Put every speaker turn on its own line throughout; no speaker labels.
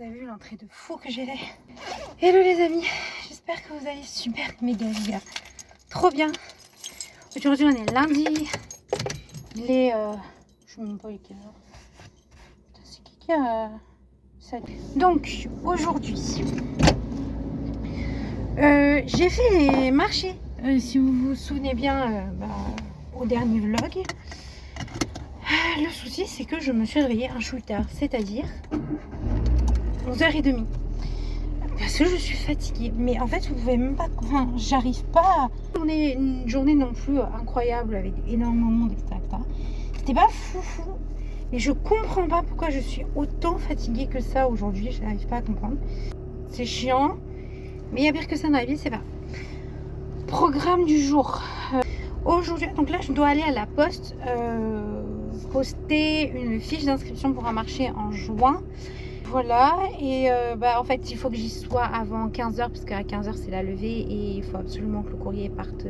Vous avez vu l'entrée de fou que j'ai fait. Hello les amis, j'espère que vous allez super méga trop bien. Aujourd'hui on est lundi. Il est je ne sais même pas quelle heure. C'est qui a ça. Donc aujourd'hui j'ai fait les marchés. Si vous vous souvenez bien au dernier vlog. Le souci c'est que je me suis réveillée un chouïa tard, c'est-à-dire 11h30. Parce que je suis fatiguée. Mais en fait, vous pouvez même pas... Enfin, j'arrive pas... On est une journée non plus incroyable avec énormément de monde, etc. C'était pas fou. Et je comprends pas pourquoi je suis autant fatiguée que ça aujourd'hui. Je n'arrive pas à comprendre. C'est chiant. Mais il y a pire que ça dans la vie, c'est pas. Programme du jour. Aujourd'hui, donc là, je dois aller à la poste poster une fiche d'inscription pour un marché en juin. Voilà, et en fait il faut que j'y sois avant 15h parce qu'à 15h c'est la levée et il faut absolument que le courrier parte.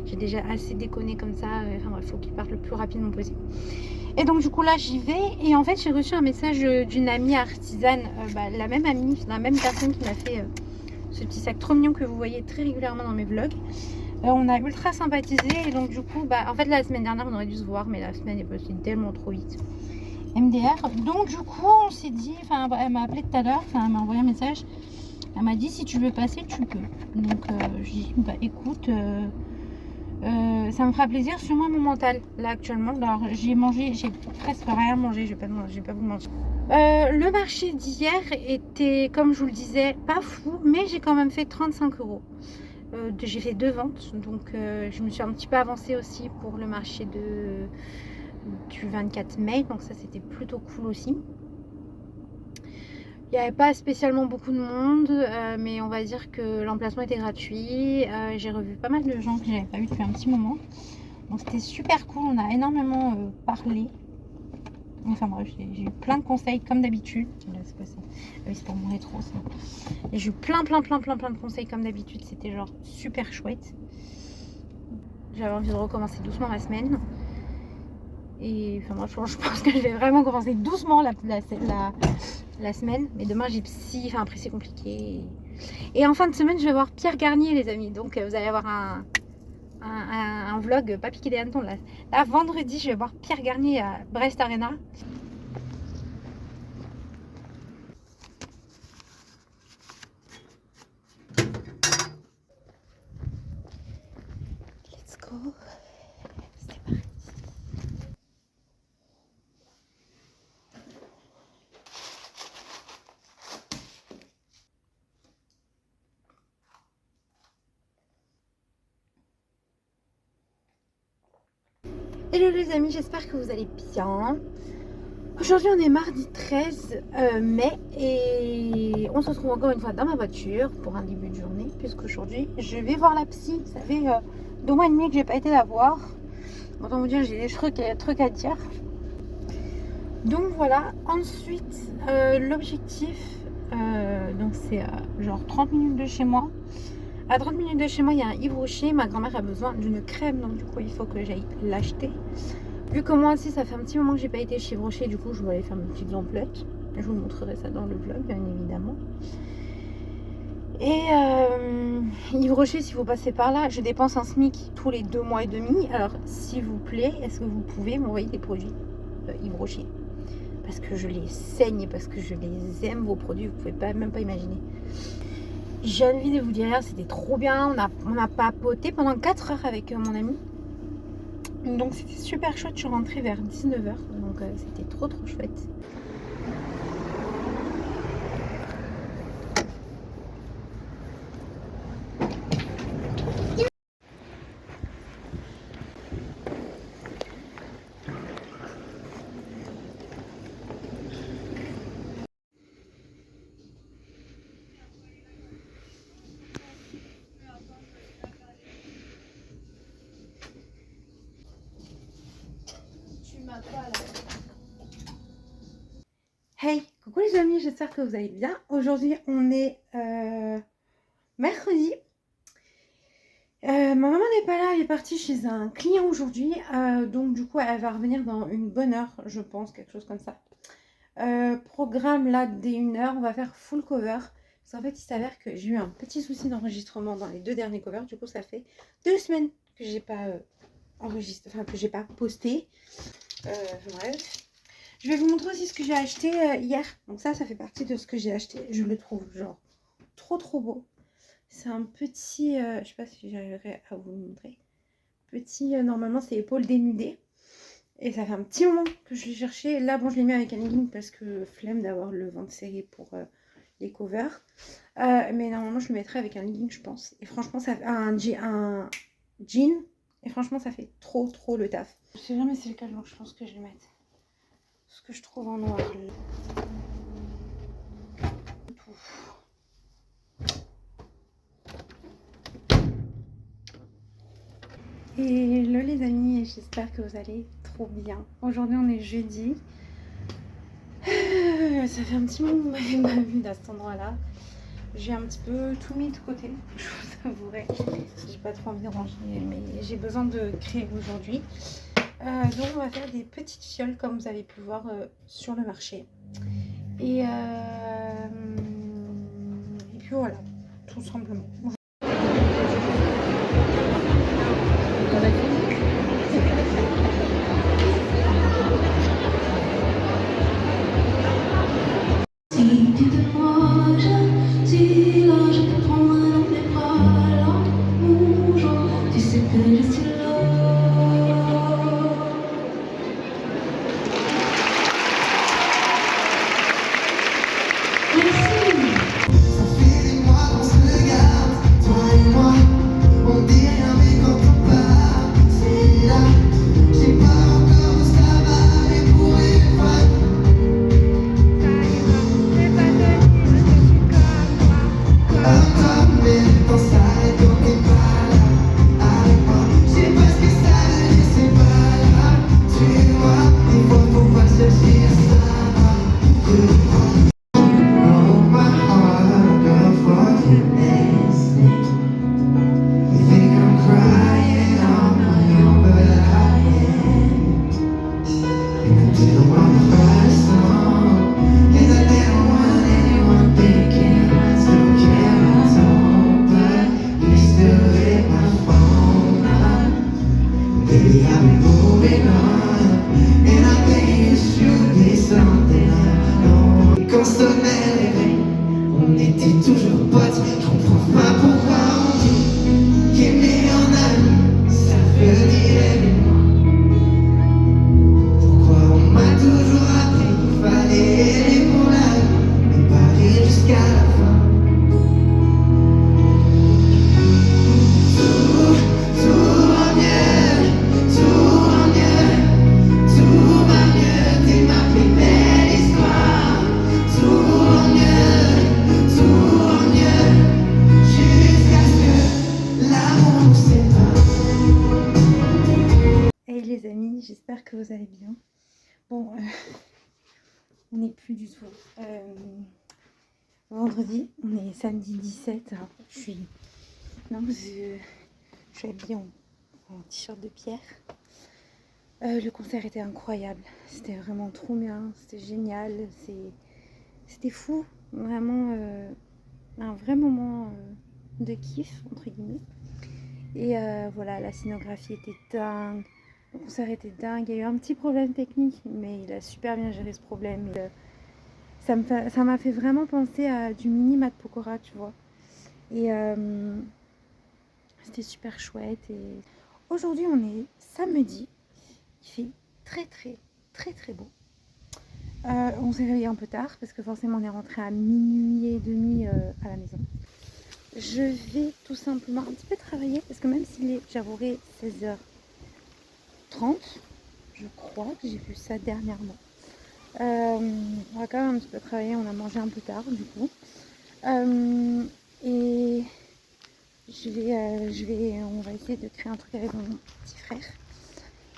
J'ai déjà assez déconné comme ça, enfin bref, il faut qu'il parte le plus rapidement possible. Et donc du coup là j'y vais et en fait j'ai reçu un message d'une amie artisane, la même amie, la même personne qui m'a fait ce petit sac trop mignon que vous voyez très régulièrement dans mes vlogs. On a ultra sympathisé et donc du coup en fait la semaine dernière on aurait dû se voir mais la semaine est passée tellement trop vite. MDR, donc du coup on s'est dit, enfin elle m'a appelé tout à l'heure, elle m'a envoyé un message, elle m'a dit si tu veux passer tu peux, donc je dis écoute ça me fera plaisir sur moi mon mental là actuellement. Alors j'ai mangé, j'ai presque rien mangé, je vais pas vous mentir. Le marché d'hier était, comme je vous le disais, pas fou, mais j'ai quand même fait 35 €. J'ai fait 2 ventes, donc je me suis un petit peu avancée aussi pour le marché du 24 mai, donc ça c'était plutôt cool aussi. Il n'y avait pas spécialement beaucoup de monde, mais on va dire que l'emplacement était gratuit. J'ai revu pas mal de gens que j'avais pas vu depuis un petit moment, donc c'était super cool. On a énormément parlé. Enfin bref, j'ai eu plein de conseils comme d'habitude. C'est quoi ça? Ah oui, c'est pour mon rétro ça. Et j'ai eu plein de conseils comme d'habitude. C'était genre super chouette. J'avais envie de recommencer doucement ma semaine. Et enfin moi je pense que je vais vraiment commencer doucement la semaine. Mais demain j'ai psy, enfin après c'est compliqué. Et en fin de semaine je vais voir Pierre Garnier les amis. Donc vous allez avoir un vlog pas piqué des hannetons là. Là vendredi je vais voir Pierre Garnier à Brest Arena. Let's go. C'est parti. Hello les amis, j'espère que vous allez bien. Aujourd'hui on est mardi 13 mai et on se retrouve encore une fois dans ma voiture pour un début de journée puisque aujourd'hui je vais voir la psy. Ça fait 2 mois et demi que j'ai pas été la voir. Autant vous dire j'ai des trucs à dire. Donc voilà, ensuite l'objectif donc c'est genre 30 minutes de chez moi. À 30 minutes de chez moi il y a un Yves Rocher. Ma grand-mère a besoin d'une crème donc du coup il faut que j'aille l'acheter. Vu que moi aussi ça fait un petit moment que j'ai pas été chez Yves Rocher, du coup je vais aller faire mes petites emplettes. Je vous montrerai ça dans le vlog bien évidemment. Et Yves Rocher, si vous passez par là, je dépense un SMIC tous les 2 mois et demi. Alors s'il vous plaît, est-ce que vous pouvez m'envoyer des produits Yves Rocher? Parce que je les saigne, parce que je les aime vos produits, vous pouvez même pas imaginer. J'ai envie de vous dire, c'était trop bien. On a papoté pendant 4 heures avec mon ami. Donc c'était super chouette. Je suis rentrée vers 19h. Donc c'était trop chouette. Hey, coucou les amis, j'espère que vous allez bien. Aujourd'hui on est mercredi. Ma maman n'est pas là, elle est partie chez un client aujourd'hui. Donc du coup elle va revenir dans une bonne heure, je pense, quelque chose comme ça. Programme là dès 1h, on va faire full cover. Parce qu'en fait, il s'avère que j'ai eu un petit souci d'enregistrement dans les 2 derniers covers. Du coup, ça fait 2 semaines que j'ai pas enregistré, enfin que j'ai pas posté. Bref. Je vais vous montrer aussi ce que j'ai acheté hier. Donc ça fait partie de ce que j'ai acheté. Je le trouve genre trop beau. C'est un petit, je sais pas si j'arriverai à vous le montrer. Petit, normalement c'est épaule dénudée. Et ça fait un petit moment que je l'ai cherché. Là, bon, je l'ai mis avec un legging parce que flemme d'avoir le ventre serré pour les covers. Mais normalement, je le mettrai avec un legging, je pense. Et franchement, ça fait un jean. Et franchement, ça fait trop le taf. Je sais jamais si c'est lequel, donc je pense que je vais mettre ce que je trouve en noir. Et hello les amis, j'espère que vous allez trop bien. Aujourd'hui, on est jeudi. Ça fait un petit moment que vous m'avez pas vu à cet endroit-là. J'ai un petit peu tout mis de côté, je vous avouerai. J'ai pas trop envie de ranger, mais j'ai besoin de créer aujourd'hui. Donc on va faire des petites fioles comme vous avez pu voir sur le marché. Et puis voilà, tout simplement. Les amis, j'espère que vous allez bien. Bon, on n'est plus du tout vendredi, on est samedi 17. Alors, je suis habillée en t-shirt de Pierre. Le concert était incroyable, c'était vraiment trop bien, c'était génial, c'était fou, vraiment un vrai moment de kiff entre guillemets. Et voilà, la scénographie était dingue. Le concert était dingue, il y a eu un petit problème technique, mais il a super bien géré ce problème. Et, ça m'a fait vraiment penser à du mini Matt Pokora, tu vois. Et c'était super chouette. Et aujourd'hui, on est samedi, il fait très beau. On s'est réveillé un peu tard parce que forcément on est rentré à minuit et demi à la maison. Je vais tout simplement un petit peu travailler parce que même s'il est, j'avouerai, 16h30, je crois que j'ai vu ça dernièrement. On va quand même un petit peu travailler, on a mangé un peu tard du coup. Et on va essayer de créer un truc avec mon petit frère.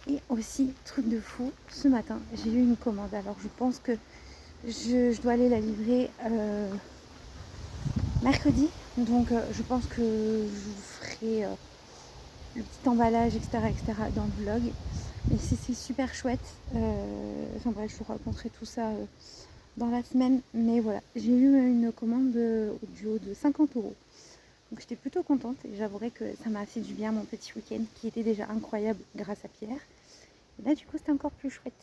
Et aussi, truc de fou, ce matin, j'ai eu une commande. Alors je pense que je dois aller la livrer mercredi. Donc je pense que je vous ferai le petit emballage, etc. dans le vlog. Et c'est super chouette. Enfin bref, je vous raconterai tout ça dans la semaine. Mais voilà, j'ai eu une commande audio de 50 €. Donc j'étais plutôt contente et j'avouerai que ça m'a fait du bien mon petit week-end qui était déjà incroyable grâce à Pierre. Et là du coup c'était encore plus chouette.